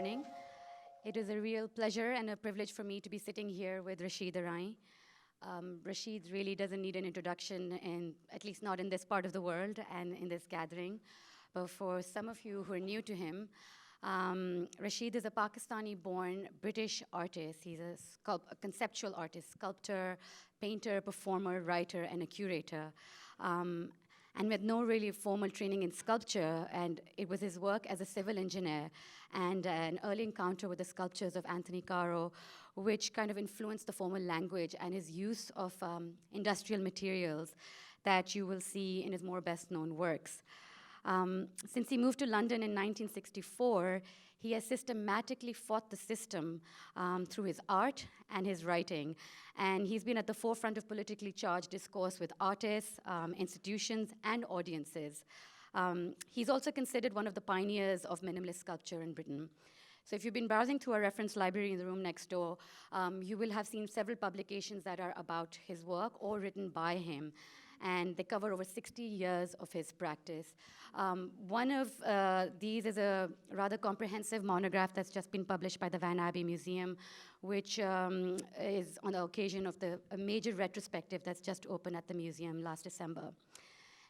morning. It is a real pleasure and a privilege for me to be sitting here with Rashid Arai. Rashid really doesn't need an introduction, at least not in this part of the world and in this gathering. But for some of you who are new to him, Rashid is a Pakistani-born British artist. He's a conceptual artist, sculptor, painter, performer, writer, and a curator. And with no really formal training in sculpture, and it was his work as a civil engineer and an early encounter with the sculptures of Anthony Caro, which kind of influenced the formal language and his use of industrial materials that you will see in his more best-known works. Since he moved to London in 1964, he has systematically fought the system through his art and his writing. And he's been at the forefront of politically charged discourse with artists, institutions, and audiences. He's also considered one of the pioneers of minimalist sculpture in Britain. So if you've been browsing through our reference library in the room next door, you will have seen several publications that are about his work or written by him. And they cover over 60 years of his practice. One of these is a rather comprehensive monograph that's just been published by the Van Abbey Museum, which is on the occasion of a major retrospective that's just opened at the museum last December.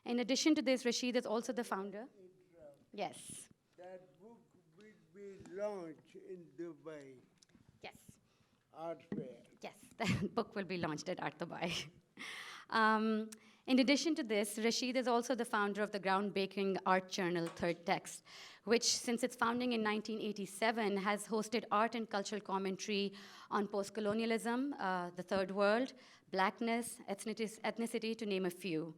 In addition to this, Rashid is also the founder. Yes. That book will be launched in Dubai. Yes. Art Fair. Yes, the book will be launched at Art Dubai. In addition to this, Rashid is also the founder of the groundbreaking art journal Third Text, which since its founding in 1987 has hosted art and cultural commentary on post-colonialism, the third world, blackness, ethnicity, to name a few.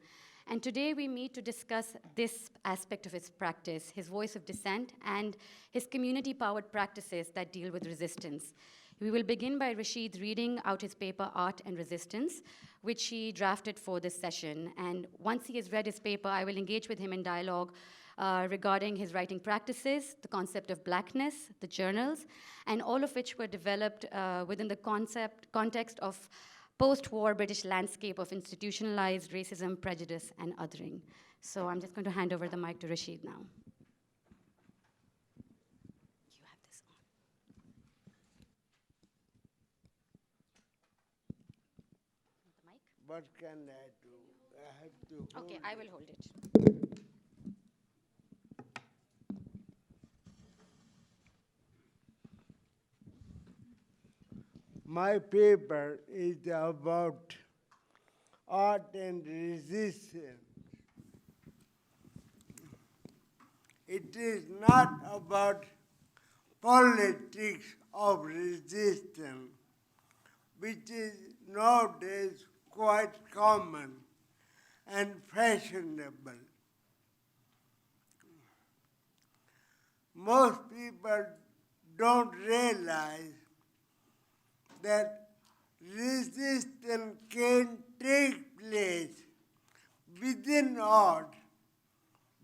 And today we meet to discuss this aspect of his practice, his voice of dissent, and his community-powered practices that deal with resistance. We will begin by Rashid reading out his paper, Art and Resistance, which he drafted for this session. And once he has read his paper, I will engage with him in dialogue regarding his writing practices, the concept of blackness, the journals, and all of which were developed within the context of post-war British landscape of institutionalized racism, prejudice, and othering. So I'm just going to hand over the mic to Rashid now. What can I do? I have to hold Okay, I will hold it. My paper is about art and resistance. It is not about politics of resistance, which is nowadays quite common and fashionable. Most people don't realize that resistance can take place within art,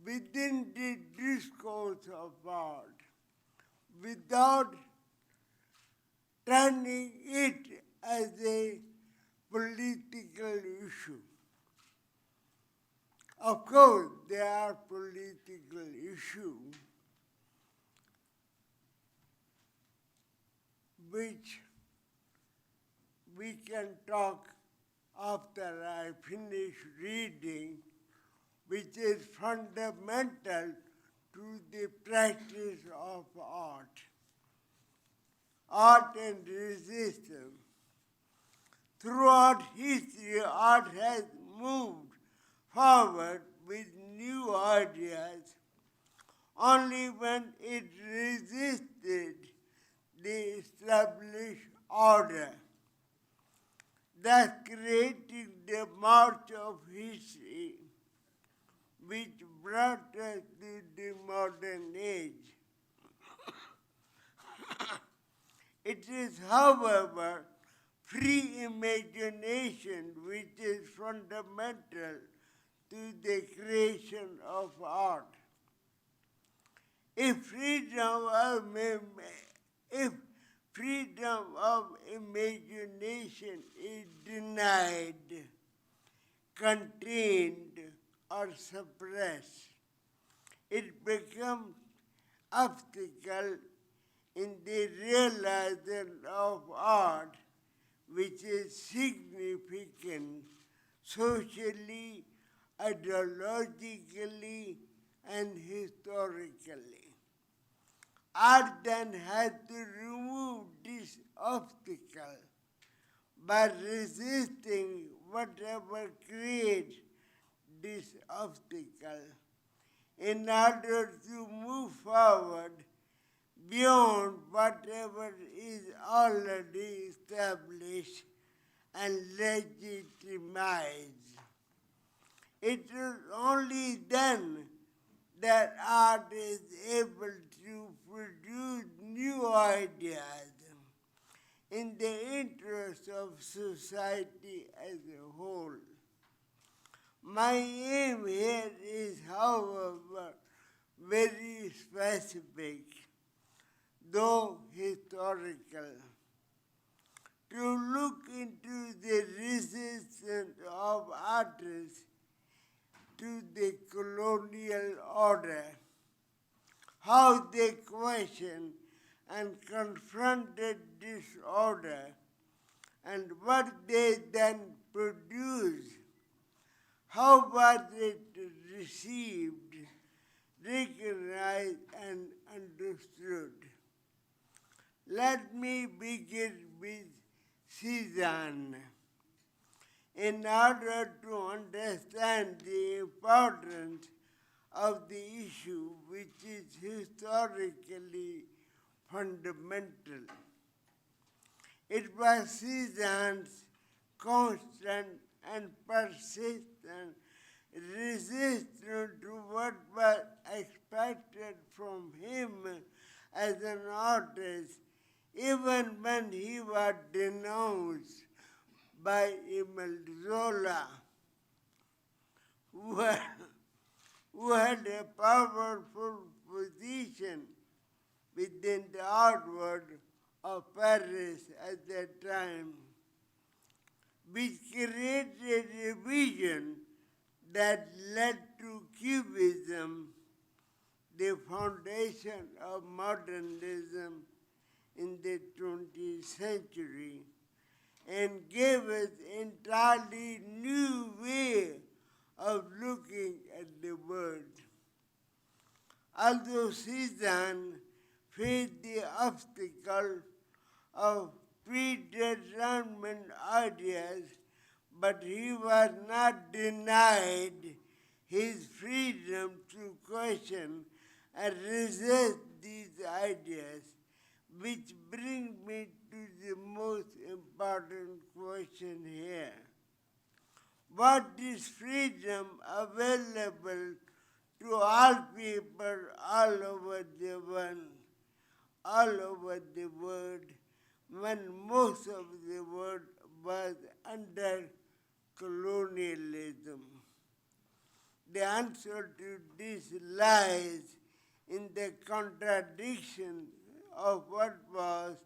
within the discourse of art, without turning it as a political issue. Of course, there are political issues which we can talk after I finish reading, which is fundamental to the practice of art. Art and resistance. Throughout history, art has moved forward with new ideas only when it resisted the established order, thus creating the march of history which brought us to the modern age. It is, however, free imagination which is fundamental to the creation of art. If freedom of imagination is denied, contained, or suppressed, it becomes obstacle in the realization of art, which is significant socially, ideologically, and historically. Art then had to remove this obstacle by resisting whatever creates this obstacle in order to move forward beyond whatever is already established and legitimized. It is only then that art is able to produce new ideas in the interest of society as a whole. My aim here is, however, very specific, though historical, to look into the resistance of artists to the colonial order, how they questioned and confronted this order, and what they then produced. How was it received, recognized, and understood? Let me begin with Cézanne. In order to understand the importance of the issue, which is historically fundamental, it was Cézanne's constant and persistent resistance to what was expected from him as an artist, even when he was denounced by Emile Zola, who had a powerful position within the art world of Paris at that time, which created a vision that led to Cubism, the foundation of modernism in the 20th century, and gave us entirely new way of looking at the world. Although Cézanne faced the obstacle of predetermined ideas, but he was not denied his freedom to question and resist these ideas, which brings me to the most important question here. Was this freedom available to all people all over the world, when most of the world was under colonialism? The answer to this lies in the contradiction of what was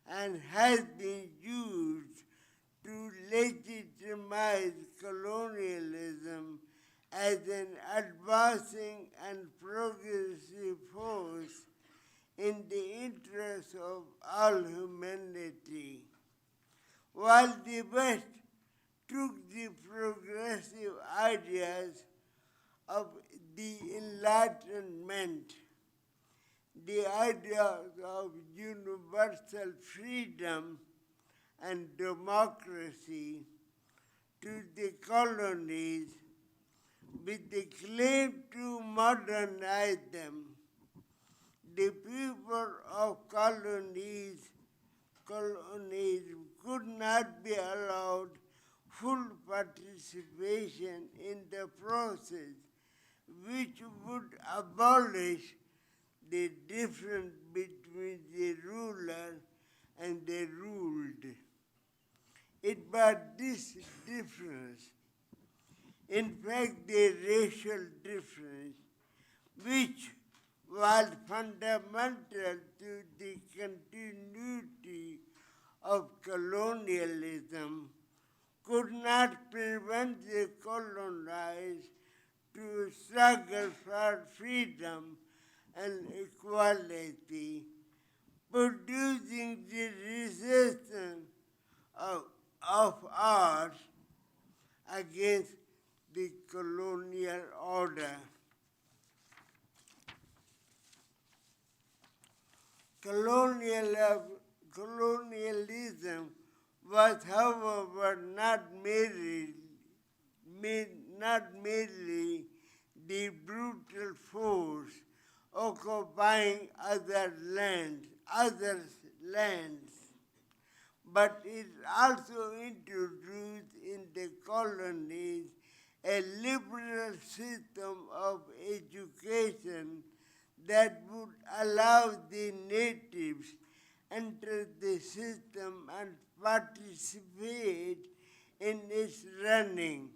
and has been used to legitimize colonialism as an advancing and progressive force in the interest of all humanity. While the West took the progressive ideas of the Enlightenment, the ideas of universal freedom and democracy, to the colonies with the claim to modernize them, the people of colonies could not be allowed full participation in the process, which would abolish the difference between the ruler and the ruled. It was this difference, in fact the racial difference, which was fundamental to the continuity of colonialism, could not prevent the colonized to struggle for freedom and equality, producing the resistance of ours against the colonial order. Colonialism was, however, not merely the brutal force occupying others' lands, but it also introduced in the colonies a liberal system of education that would allow the natives enter the system and participate in its running.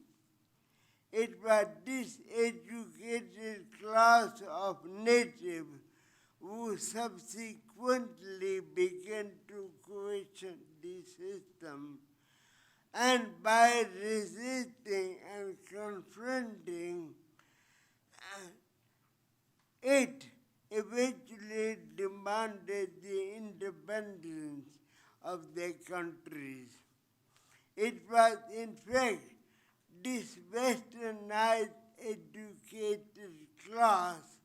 It was this educated class of natives who subsequently began to question the system, and by resisting and confronting it, eventually demanded the independence of their countries. It was, in fact, this westernized educated class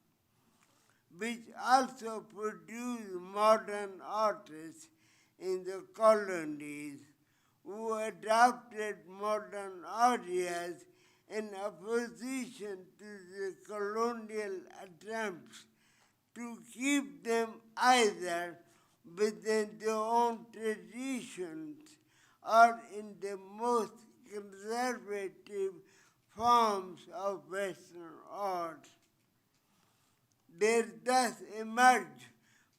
which also produced modern artists in the colonies who adopted modern ideas in opposition to the colonial attempts to keep them either within their own traditions or in the most conservative forms of Western art. There thus emerged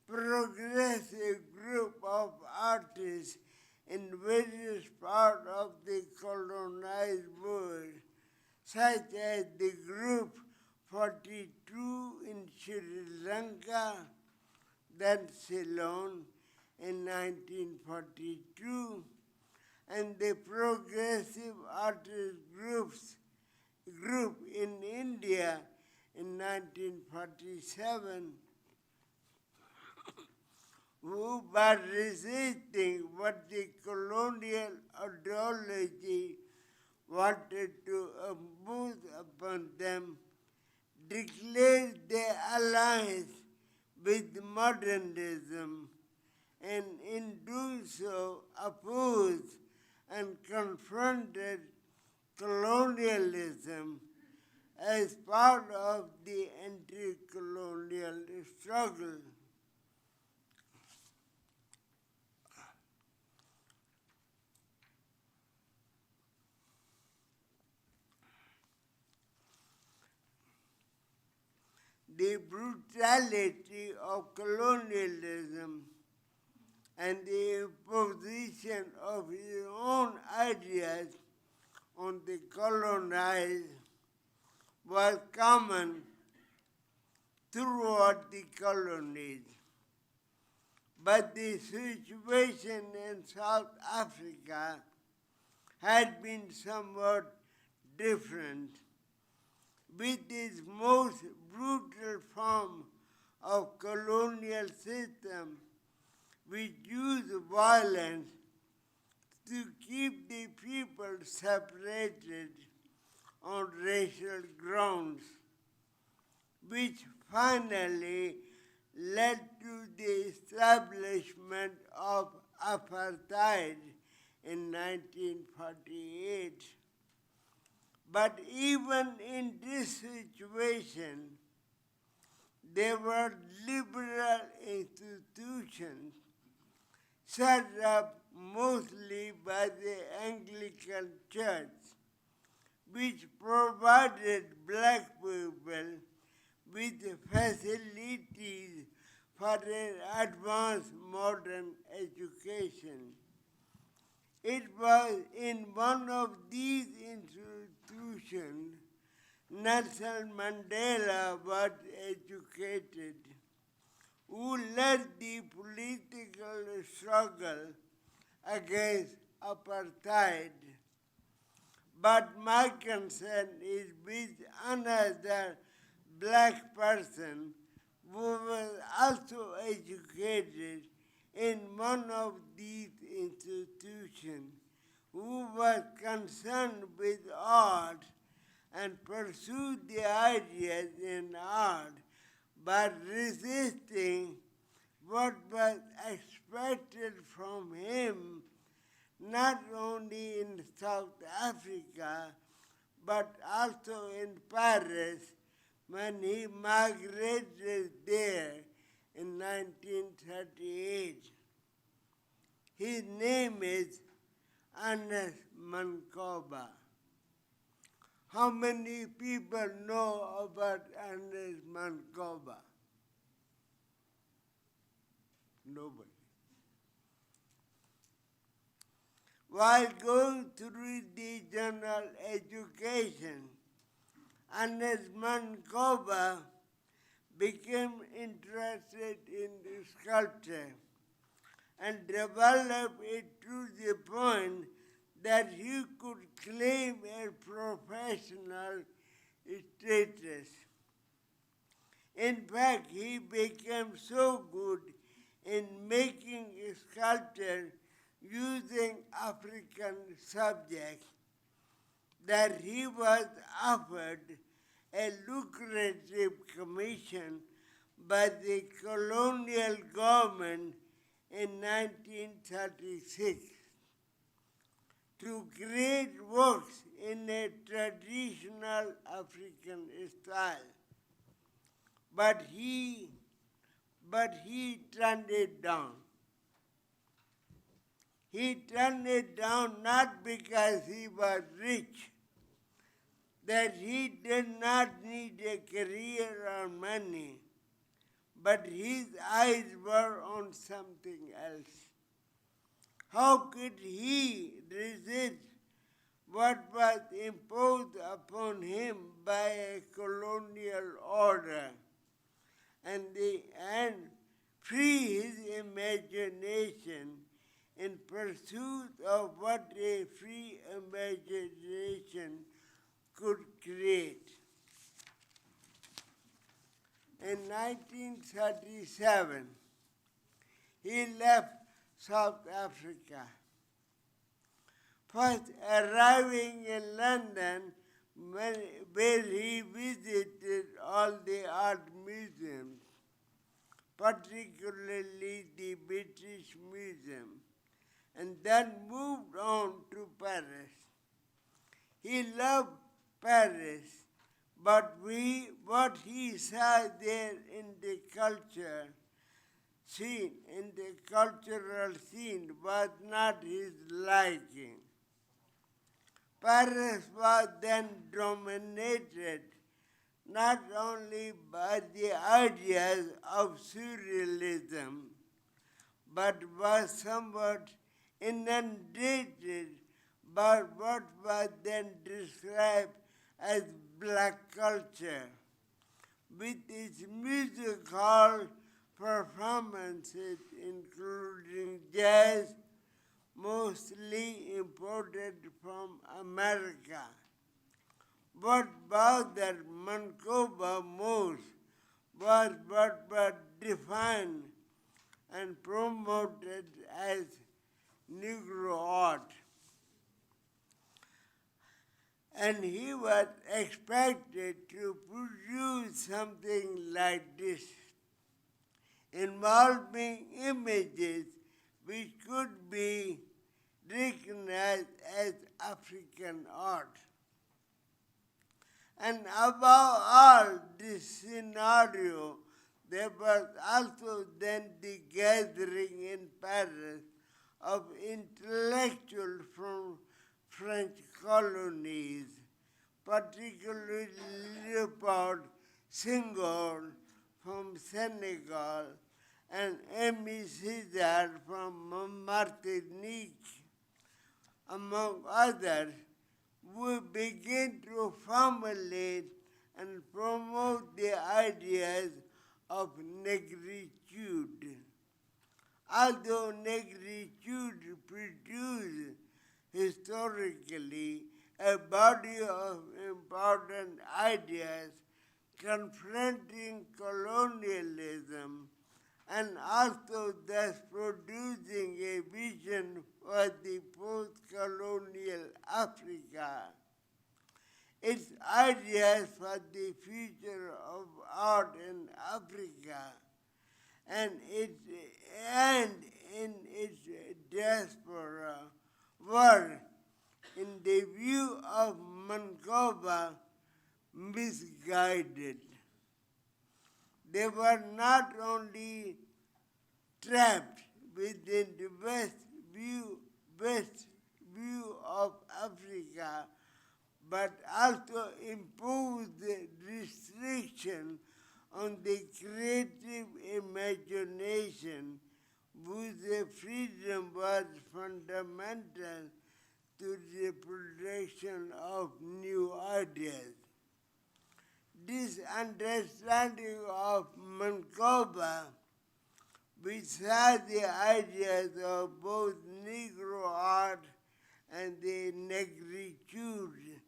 progressive group of artists in various parts of the colonized world, such as the group 42 in Sri Lanka, then Ceylon in 1942, and the progressive artist group in India in 1947, who by resisting what the colonial ideology wanted to impose upon them, declared their alliance with modernism, and in doing so opposed and confronted colonialism as part of the anti-colonial struggle. The brutality of colonialism and the imposition of his own ideas on the colonized was common throughout the colonies. But the situation in South Africa had been somewhat different, with its most brutal form of colonial system, which used violence to keep the people separated on racial grounds, which finally led to the establishment of apartheid in 1948. But even in this situation, there were liberal institutions set up mostly by the Anglican Church, which provided black people with facilities for an advanced modern education. It was in one of these institutions Nelson Mandela was educated, who led the political struggle against apartheid. But my concern is with another black person who was also educated in one of these institutions who was concerned with art and pursued the ideas in art, but resisting what was expected from him, not only in South Africa, but also in Paris when he migrated there in 1938. His name is Ernest Mancoba. How many people know about Ernest Mancoba? Nobody. While going through the general education, Ernest Mancoba became interested in sculpture and developed it to the point that he could claim a professional status. In fact, he became so good in making sculpture using African subjects that he was offered a lucrative commission by the colonial government in 1936 to create works in a traditional African style. But he turned it down. He turned it down not because he was rich, that he did not need a career or money, but his eyes were on something else. How could he resist what was imposed upon him by a colonial order and free his imagination in pursuit of what a free imagination could create? In 1937, he left South Africa, first arriving in London where he visited all the art museums, particularly the British Museum, and then moved on to Paris. He loved Paris, but what he saw there in the cultural scene was not his liking. Paris was then dominated not only by the ideas of surrealism, but was somewhat inundated by what was then described as black culture, with its music hall performances including jazz, mostly imported from America. What bothered Mancoba most was what was defined and promoted as Negro art. And he was expected to produce something like this, involving images which could be recognized as African art. And above all this scenario, there was also then the gathering in Paris of intellectuals from French colonies, particularly Léopold Senghor from Senegal and Aimé Césaire from Martinique, among others, we begin to formulate and promote the ideas of negritude. Although negritude produced historically a body of important ideas confronting colonialism, and also thus producing a vision for the post-colonial Africa. Its ideas for the future of art in Africa and in its diaspora were, in the view of Mancoba, misguided. They were not only trapped within the best view of Africa, but also imposed restriction on the creative imagination, whose freedom was fundamental to the production of new ideas. This understanding of Mancoba, which saw the ideas of both Negro art and the negritude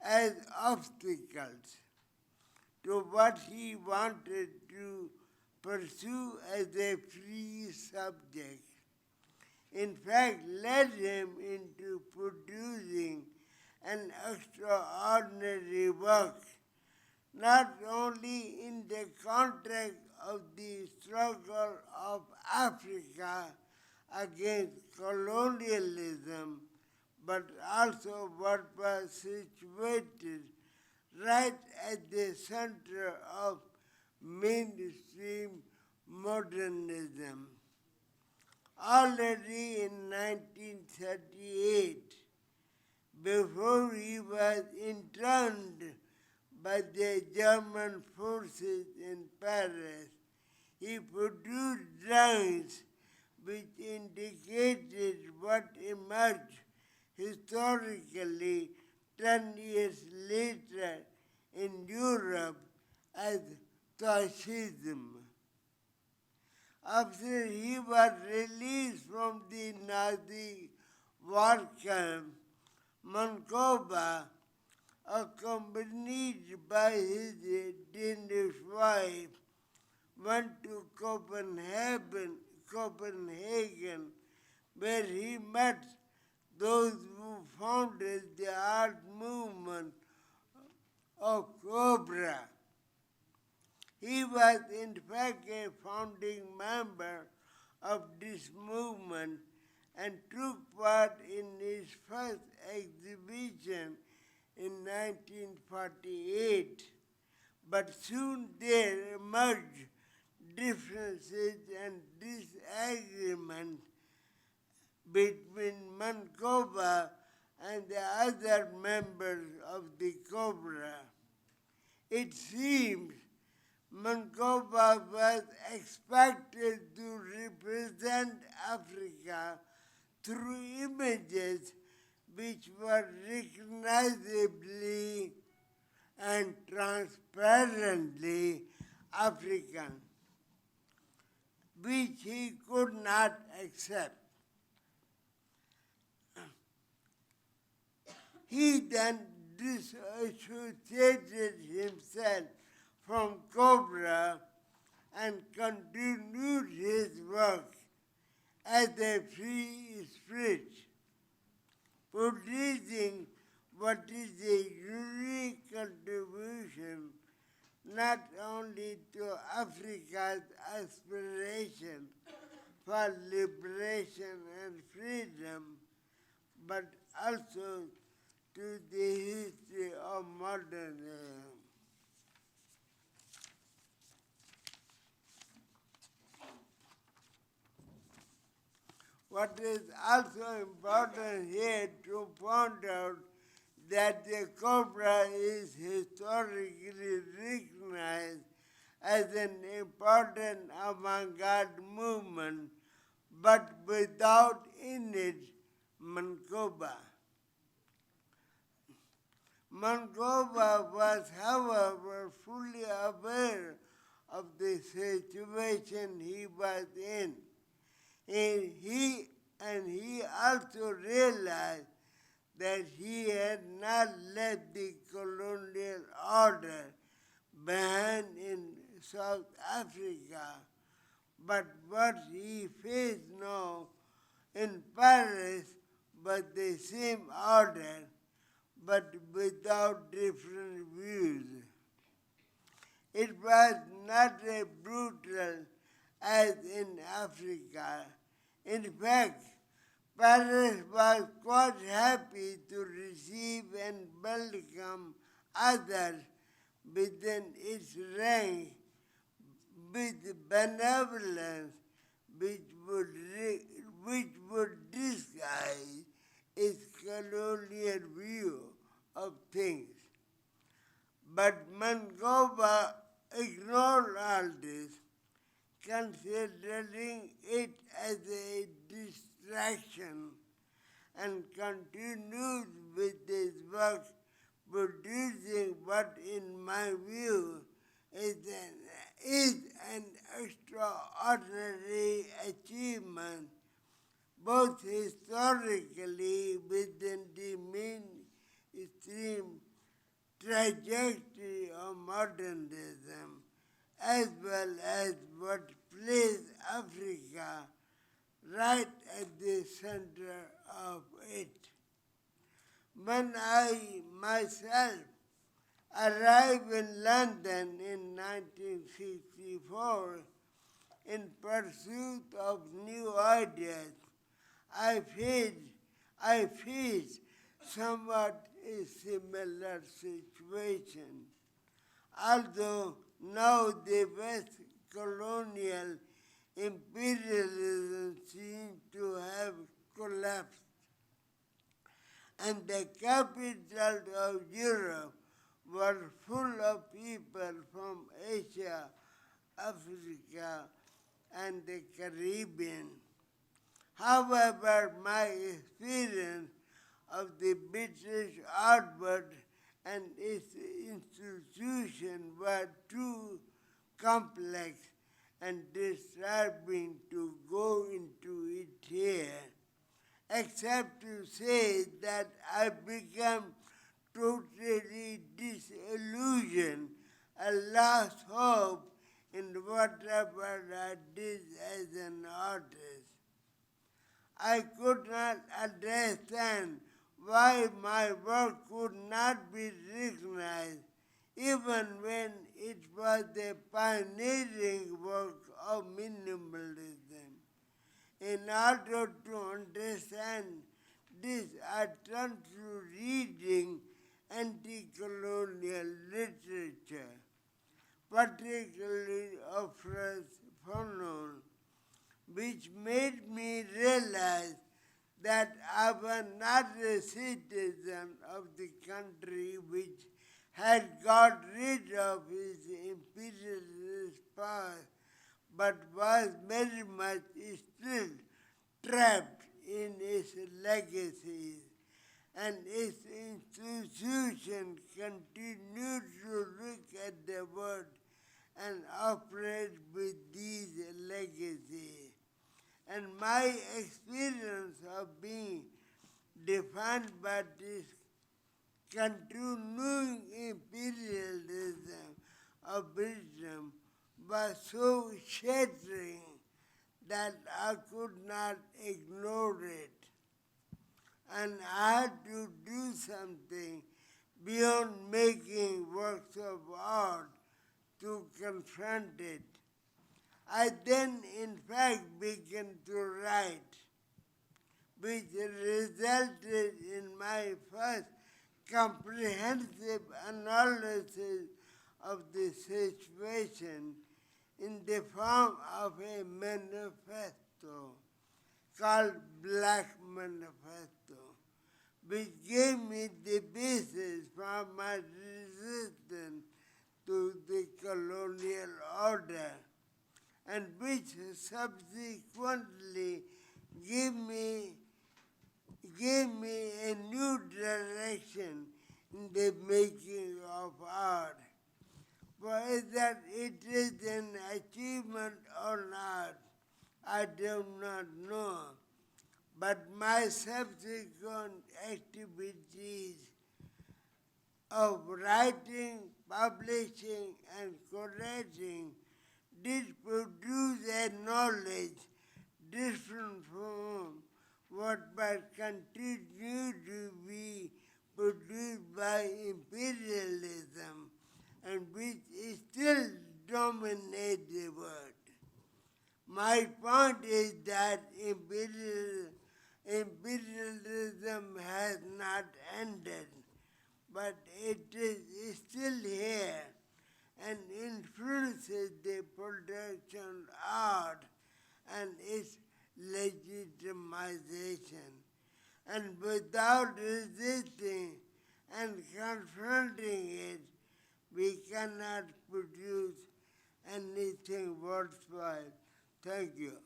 as obstacles to what he wanted to pursue as a free subject, in fact, led him into producing an extraordinary work, not only in the context of the struggle of Africa against colonialism, but also what was situated right at the center of mainstream modernism. Already in 1938, before he was interned by the German forces in Paris, he produced drawings which indicated what emerged historically 10 years later in Europe as fascism. After he was released from the Nazi war camp, Mancoba, accompanied by his Danish wife, went to Copenhagen, where he met those who founded the art movement of Cobra. He was in fact a founding member of this movement and took part in his first exhibition in 1948. But soon there emerged differences and disagreements between Mancoba and the other members of the Cobra. It seems Mancoba was expected to represent Africa through images which were recognizably and transparently African, which he could not accept. He then disassociated himself from Cobra and continued his work as a free spirit, producing what is a unique contribution not only to Africa's aspiration for liberation and freedom, but also to the history of modernism. What is also important here to point out that the Cobra is historically recognized as an important avant-garde movement, but without in it Mancoba. Mancoba was, however, fully aware of the situation he was in. And he also realized that he had not left the colonial order behind in South Africa, but what he faced now in Paris was the same order, but without different views. It was not as brutal as in Africa. In fact, Paris was quite happy to receive and welcome others within its rank with benevolence which would disguise its colonial view of things. But Montgomery ignored all this, considering it as a distraction, and continued with his work, producing what, in my view, is an extraordinary achievement, both historically within the mainstream trajectory of modernism, as well as what placed Africa right at the center of it. When I myself arrived in London in 1964 in pursuit of new ideas, I faced somewhat a similar situation. Although now the West colonial imperialism seems to have collapsed, and the capital of Europe were full of people from Asia, Africa, and the Caribbean. However, my experience of the British outward and its institution were too complex and disturbing to go into it here, except to say that I became totally disillusioned and lost hope in whatever I did as an artist. I could not understand why my work could not be recognized, even when it was the pioneering work of minimalism. In order to understand this, I turned to reading anti-colonial literature, particularly of Frantz Fanon, which made me realize that I was not a citizen of the country which had got rid of his imperialist power, but was very much still trapped in its legacies, and its institution continued to look at the world and operate with these legacies. And my experience of being defined by this continuing imperialism of Britain was so shattering that I could not ignore it. And I had to do something beyond making works of art to confront it. I then, in fact, began to write, which resulted in my first comprehensive analysis of the situation in the form of a manifesto called Black Manifesto, which gave me the basis for my resistance to the colonial order, and which subsequently gave me a new direction in the making of art. Whether it is an achievement or not, I do not know. But my subsequent activities of writing, publishing, and correcting did produce a knowledge different from what must continue to be produced by imperialism and which still dominate the world. My point is that imperialism has not ended, but it is still here and influences the production of art and its legitimization. And without resisting and confronting it, we cannot produce anything worthwhile. Thank you.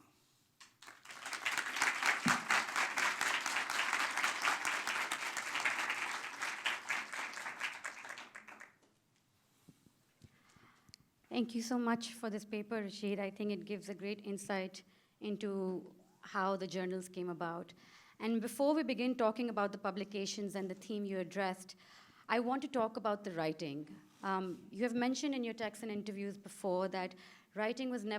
Thank you so much for this paper, Rashid. I think it gives a great insight into how the journals came about. And before we begin talking about the publications and the theme you addressed, I want to talk about the writing. You have mentioned in your texts and interviews before that writing wasn't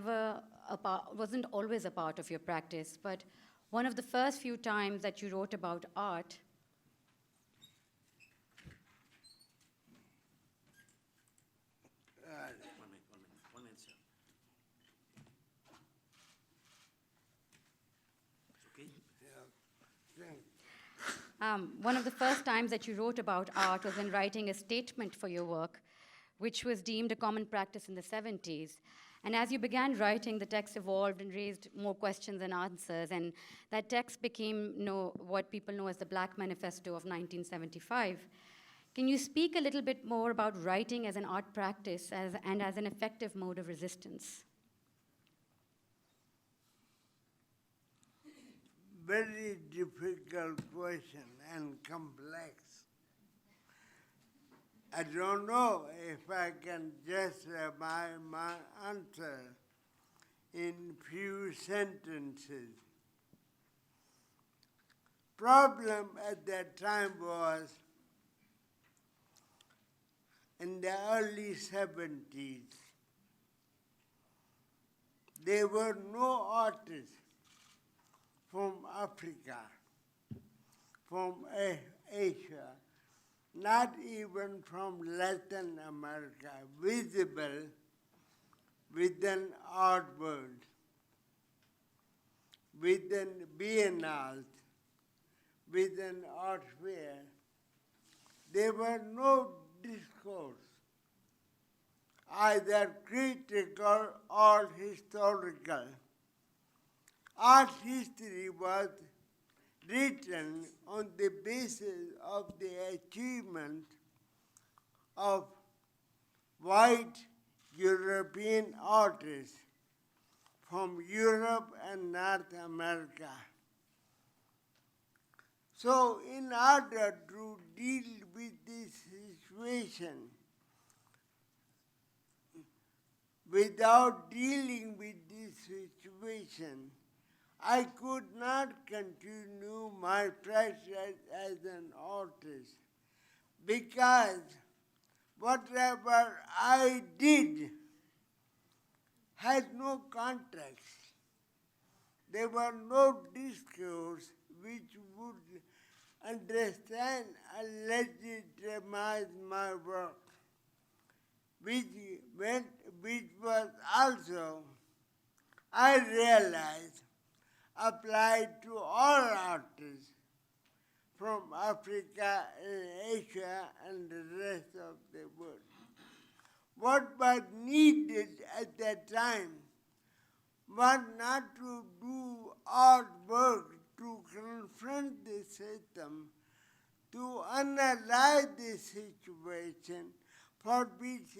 always a part of your practice, but one of the first few times that you wrote about art. One answer. It's okay? One of the first times that you wrote about art was in writing a statement for your work, which was deemed a common practice in the 70s. And as you began writing, the text evolved and raised more questions and answers, and that text became what people know as the Black Manifesto of 1975. Can you speak a little bit more about writing as an art practice and as an effective mode of resistance? Very difficult question and complex. I don't know if I can just my answer in few sentences. Problem at that time was in the early 70s, there were no artists from Africa, from Asia, not even from Latin America, visible within art world, within biennales, within art fair. There were no discourse, either critical or historical. Art history was written on the basis of the achievement of white European artists from Europe and North America. So in order to deal with this situation, without dealing with this situation, I could not continue my practice as an artist because whatever I did had no context. There were no discourse which would understand and legitimize my work, which was also, I realized, applied to all artists from Africa and Asia and the rest of the world. What was needed at that time was not to do artwork to confront the system, to analyze the situation for which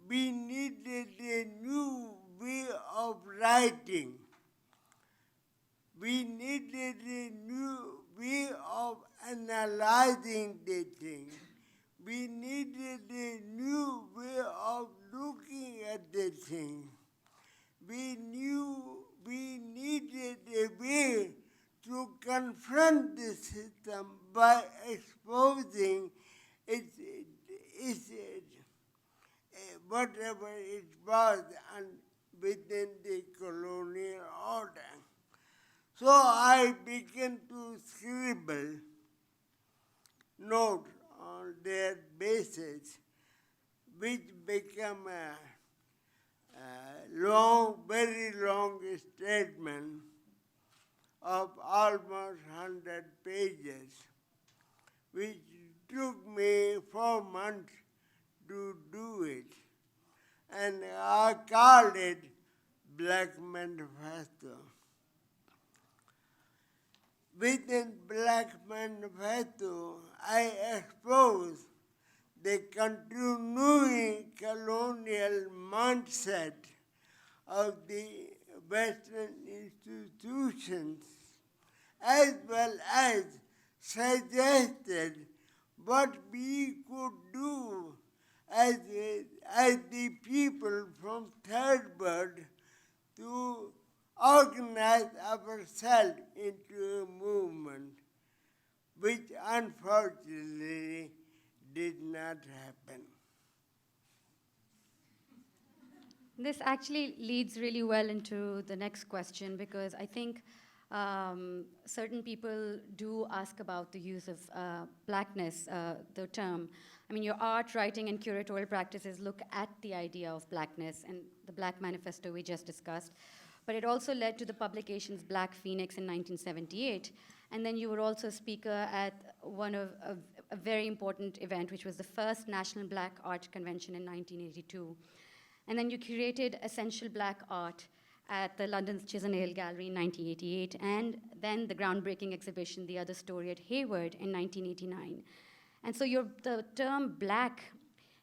we needed a new way of writing. We needed a new way of analyzing the thing. We needed a new way of looking at the thing. We needed a way to confront the system by exposing its whatever it was and within the colonial order. So I began to scribble notes on their basis, which became a long, very long statement of almost 100 pages, which took me 4 months to do it. And I called it Black Manifesto. Within Black Manifesto, I exposed the continuing colonial mindset of the Western institutions, as well as suggested what we could do as the people from Third World to organize ourselves into a movement, which unfortunately did not happen. This actually leads really well into the next question, because I think certain people do ask about the use of blackness, the term. I mean, your art, writing, and curatorial practices look at the idea of blackness and the Black Manifesto we just discussed. But it also led to the publication's Black Phoenix in 1978. And then you were also a speaker at one of a very important event, which was the first National Black Art Convention in 1982. And then you curated Essential Black Art at the London's Chisenhale Gallery in 1988, and then the groundbreaking exhibition, The Other Story, at Hayward in 1989. And so the term black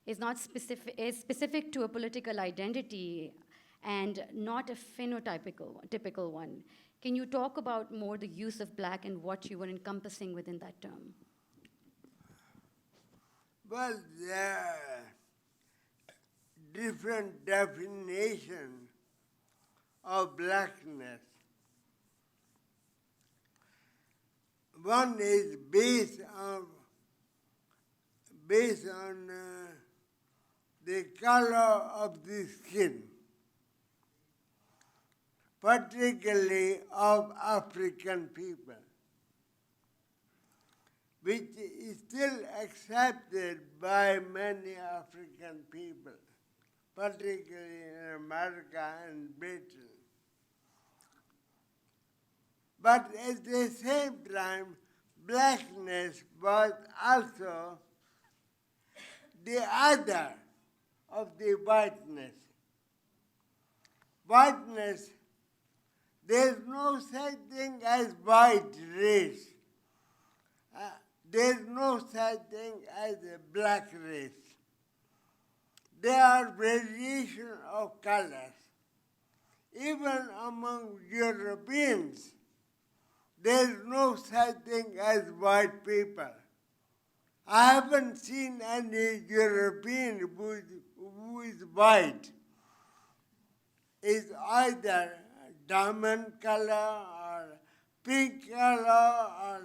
is not specific to a political identity and not a typical one. Can you talk about more the use of black and what you were encompassing within that term? Well, there are different definitions of blackness. One is based on the color of the skin, particularly of African people, which is still accepted by many African people, particularly in America and Britain. But at the same time, blackness was also the other of the whiteness. Whiteness, there's no such thing as white race. There's no such thing as a black race. There are variations of colors. Even among Europeans, there's no such thing as white people. I haven't seen any European who is white. Is either diamond color or pink color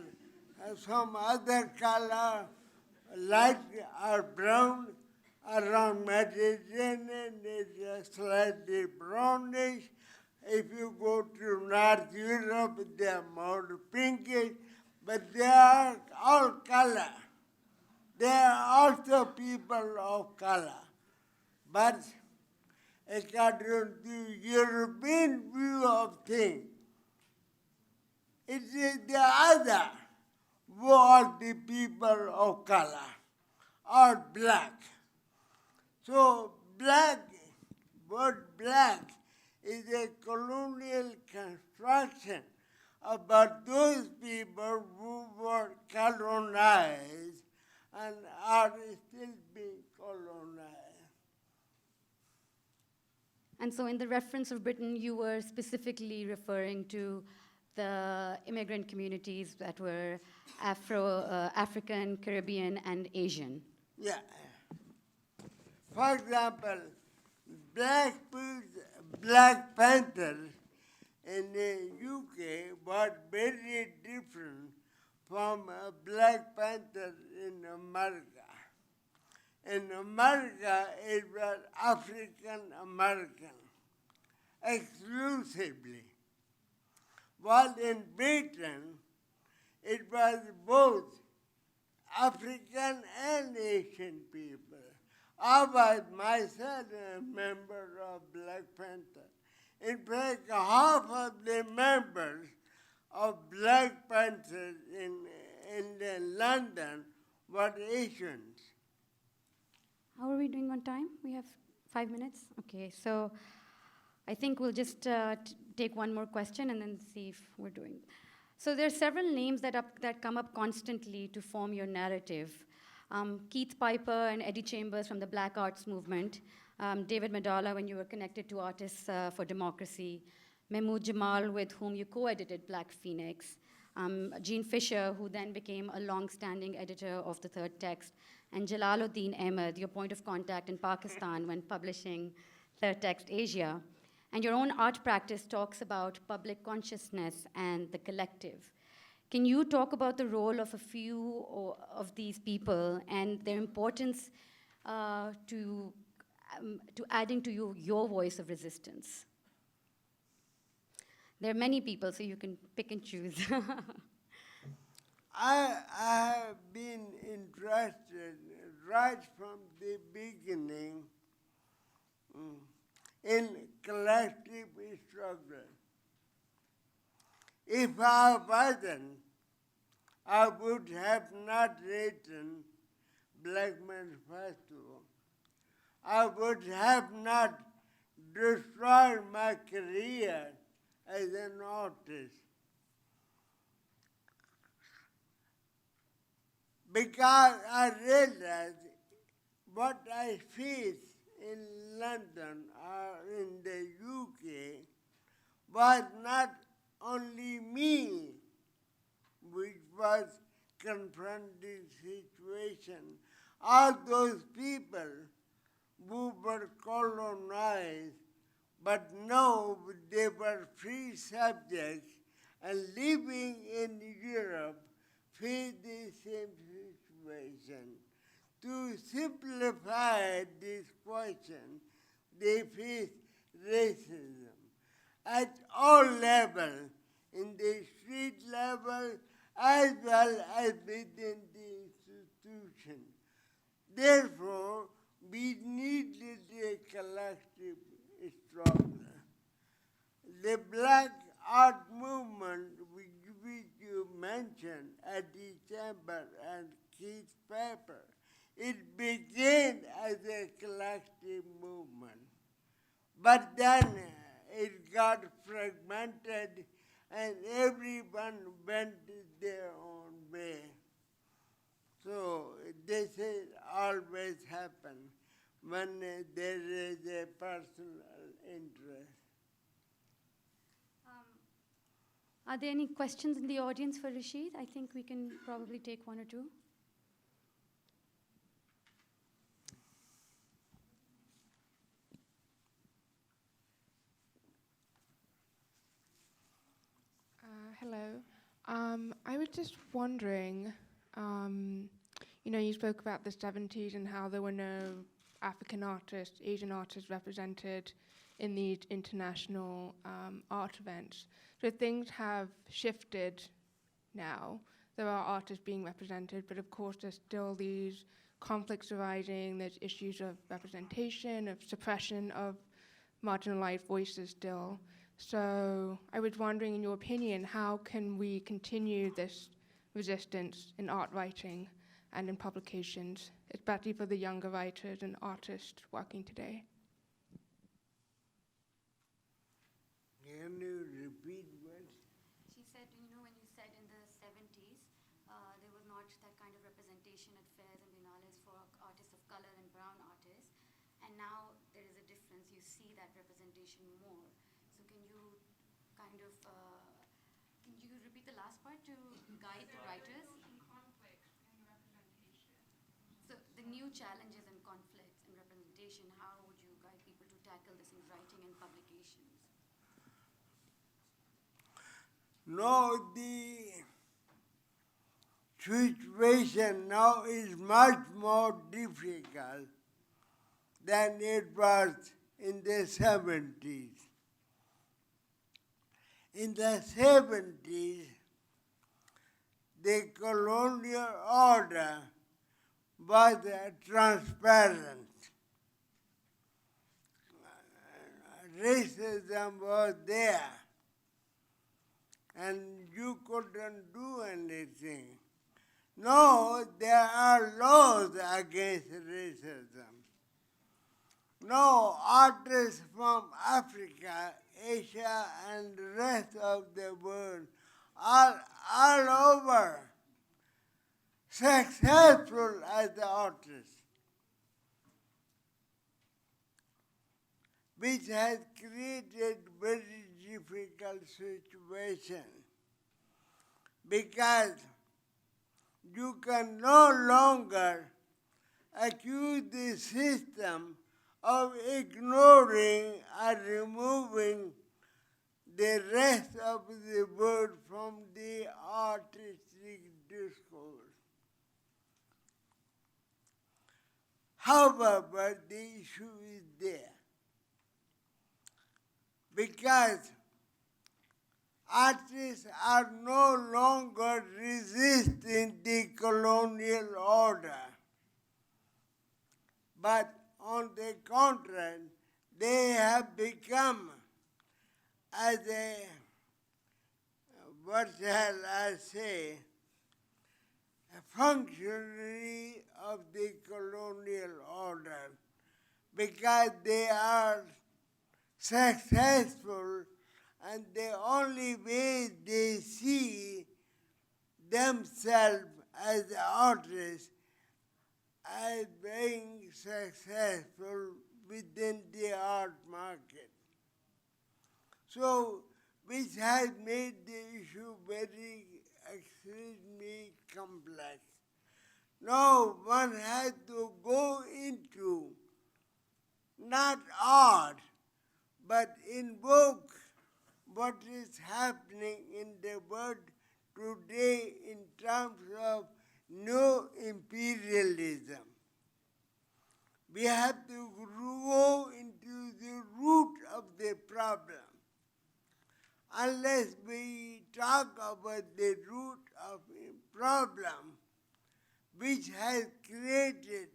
or some other color, light or brown. Around Mediterranean, it's slightly brownish. If you go to North Europe, they're more pinkish, but they are all color. They are also people of color. But according to European view of things, it is the other who are the people of color, or black. So word black is a colonial construction about those people who were colonized and are still being colonized. And so in the reference of Britain, you were specifically referring to the immigrant communities that were African, Caribbean, and Asian. Yeah. For example, Black Panthers in the UK was very different from Black Panthers in America. In America, it was African American exclusively. While in Britain, it was both African and Asian people. I was myself a member of Black Panther. In fact, half of the members of Black Panthers in London were Asians. How are we doing on time? We have 5 minutes? Okay, so I think we'll just take one more question and then see if we're doing. So there are several names that come up constantly to form your narrative. Keith Piper and Eddie Chambers from the Black Arts Movement, David Madola when you were connected to Artists for Democracy, Mahmoud Jamal with whom you co-edited Black Phoenix, Jean Fisher, who then became a long-standing editor of The Third Text, and Jalaluddin Ahmed, your point of contact in Pakistan when publishing Third Text Asia. And your own art practice talks about public consciousness and the collective. Can you talk about the role of a few of these people and their importance to adding to your voice of resistance? There are many people, so you can pick and choose. I have been interested right from the beginning in collective struggle. If I wasn't, I would have not written Black Manifesto. I would have not destroyed my career as an artist. Because I realized what I face in London or in the UK was not only me which was confronting situation. All those people who were colonized, but now they were free subjects and living in Europe face the same situation. To simplify this question, they face racism at all levels, in the street level as well as within the institution. Therefore, we needed a collective struggle. The Black Art Movement, which you mentioned, Eddie Chambers and Keith Piper, it began as a collective movement. But then it got fragmented and everyone went their own way. So this has always happened when there is a personal interest. Are there any questions in the audience for Rashid? I think we can probably take one or two. Hello. I was just wondering, you spoke about the 70s and how there were no African artists, Asian artists represented in these international art events. So things have shifted now. There are artists being represented, but of course there's still these conflicts arising. There's issues of representation, of suppression of marginalized voices still. So I was wondering, in your opinion, how can we continue this resistance in art writing and in publications, especially for the younger writers and artists working today? Can you repeat what? She said, when you said in the 70s, there was not that kind of representation at fairs and biennales for artists of color and brown artists, and now there is a difference. You see that representation more. So can you repeat the last part to guide the writers? So the new challenges and conflicts in representation, how would you guide people to tackle this in writing and publications? No, the situation now is much more difficult than it was in the 70s. In the 70s, the colonial order was transparent. Racism was there, and you couldn't do anything. No, there are laws against racism. No, artists from Africa, Asia, and the rest of the world, all over, successful as artists, which has created very difficult situation because you can no longer accuse the system of ignoring or removing the rest of the world from the artistic discourse. However, the issue is there because artists are no longer resisting the colonial order, but on the contrary, they have become as a, what shall I say, a functionary of the colonial order because they are successful and the only way they see themselves as artists as being successful within the art market. So, which has made the issue very extremely complex. Now one has to go into not art, but invoke what is happening in the world today in terms of new imperialism. We have to go into the root of the problem. Unless we talk about the root of a problem which has created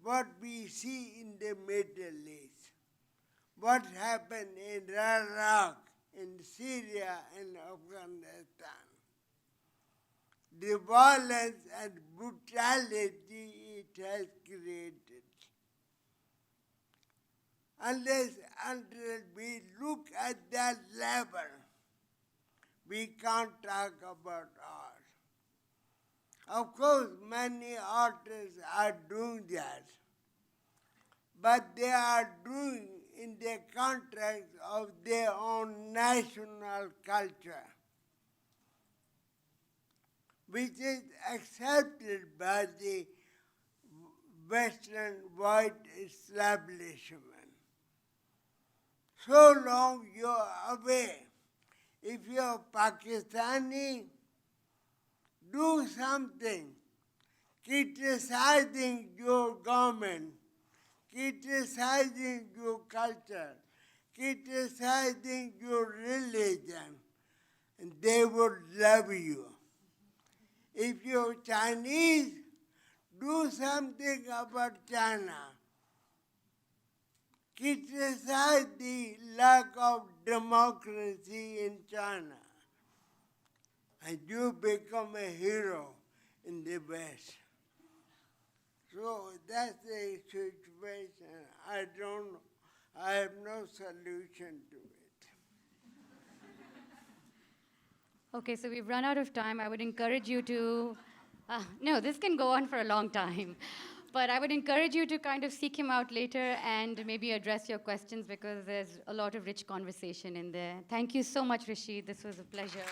what we see in the Middle East, what happened in Iraq, in Syria, and Afghanistan, the violence and brutality it has created. Unless until we look at that level, we can't talk about art. Of course, many artists are doing that, but they are doing in the context of their own national culture, which is accepted by the Western white establishment. So long you're away. If you're Pakistani, do something criticizing your government, criticizing your culture, criticizing your religion, and they would love you. If you're Chinese, do something about China. Criticize the lack of democracy in China, and you become a hero in the West. So that's the situation. I have no solution to it. Okay, so we've run out of time. I would encourage you to, no, this can go on for a long time. But I would encourage you to kind of seek him out later and maybe address your questions because there's a lot of rich conversation in there. Thank you so much, Rashid. This was a pleasure.